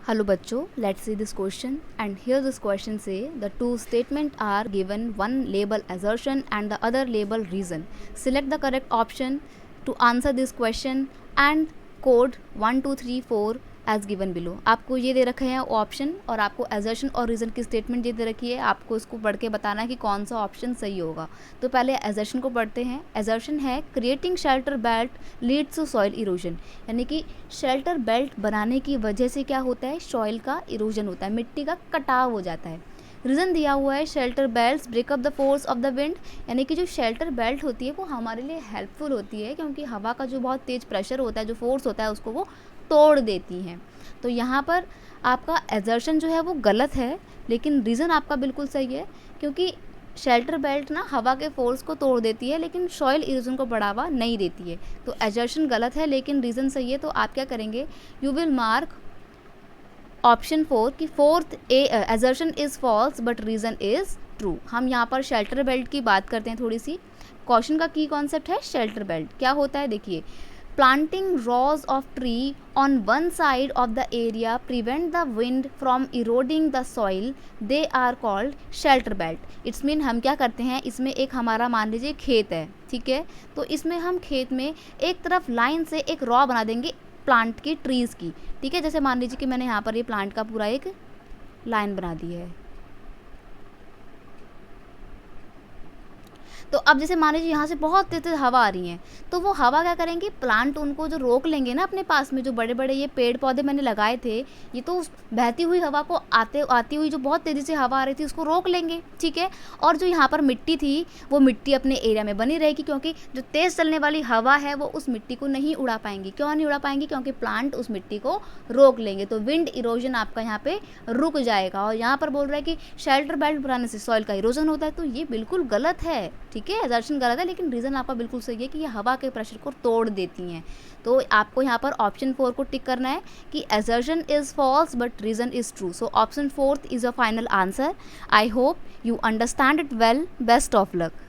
Hello bachcho, let's see this question, and here this question say the two statements are given, one label assertion and the other label reason. Select the correct option to answer this question and code 1234 as given below. आपको ये दे रखे हैं option और आपको assertion और reason की statement ये दे रखी है. आपको इसको पढ़ के बताना है कि कौन सा ऑप्शन सही होगा. तो पहले एजर्शन को पढ़ते हैं. एजर्शन है creating shelter belt leads to soil erosion, यानी कि शेल्टर बेल्ट बनाने की वजह से क्या होता है, सॉइल का इरोजन होता है, मिट्टी का कटाव हो जाता है. रीज़न दिया हुआ है shelter belts break up the force of the wind, यानी कि जो शेल्टर बेल्ट होती है वो हमारे लिए हेल्पफुल होती है क्योंकि हवा का जो बहुत तेज़ प्रेशर होता है, जो फोर्स होता है, उसको वो तोड़ देती हैं. तो यहाँ पर आपका एजर्शन जो है वो गलत है, लेकिन रीज़न आपका बिल्कुल सही है क्योंकि शेल्टर बेल्ट ना हवा के फोर्स को तोड़ देती है लेकिन सॉइल इरोजन को बढ़ावा नहीं देती है. तो एजर्शन गलत है लेकिन रीज़न सही है. तो आप क्या करेंगे, यू विल मार्क ऑप्शन 4 कि fourth assertion is false but reason is true. हम यहाँ पर शेल्टर बेल्ट की बात करते हैं थोड़ी सी. क्वेश्चन का की कॉन्सेप्ट है शेल्टर बेल्ट. क्या होता है देखिए, planting rows of tree on one side of the area prevent the wind from eroding the soil, they are called shelter belt. It's mean हम क्या करते हैं, इसमें एक हमारा मान लीजिए खेत है, ठीक है, तो इसमें हम खेत में एक तरफ लाइन से एक रॉ बना देंगे प्लांट की, ट्रीज़ की, ठीक है. जैसे मान लीजिए कि मैंने यहाँ पर ये प्लांट का पूरा एक लाइन बना दी है. तो अब जैसे मान लीजिए यहाँ से बहुत तेज हवा आ रही है, तो वो हवा क्या करेंगे, प्लांट उनको जो रोक लेंगे ना अपने पास में, जो बड़े बड़े ये पेड़ पौधे मैंने लगाए थे, ये तो उस बहती हुई हवा को आती हुई जो बहुत तेज़ी से हवा आ रही थी उसको रोक लेंगे, ठीक है. और जो यहाँ पर मिट्टी थी वो मिट्टी अपने एरिया में बनी रहेगी क्योंकि जो तेज़ चलने वाली हवा है वो उस मिट्टी को नहीं उड़ा पाएंगी. क्यों नहीं उड़ा पाएंगी, क्योंकि प्लांट उस मिट्टी को रोक लेंगे. तो विंड इरोजन आपका यहाँ पे रुक जाएगा. और यहाँ पर बोल रहा है कि शेल्टर बेल्ट बनाने से सॉइल का इरोजन होता है, तो ये बिल्कुल गलत है, ठीक है. एजर्शन गलत है लेकिन रीज़न आपका बिल्कुल सही है कि ये हवा के प्रेशर को तोड़ देती हैं. तो आपको यहाँ पर ऑप्शन 4 को टिक करना है कि assertion is false but reason is true. So option 4 is a final answer. I hope you understand it well. Best of luck.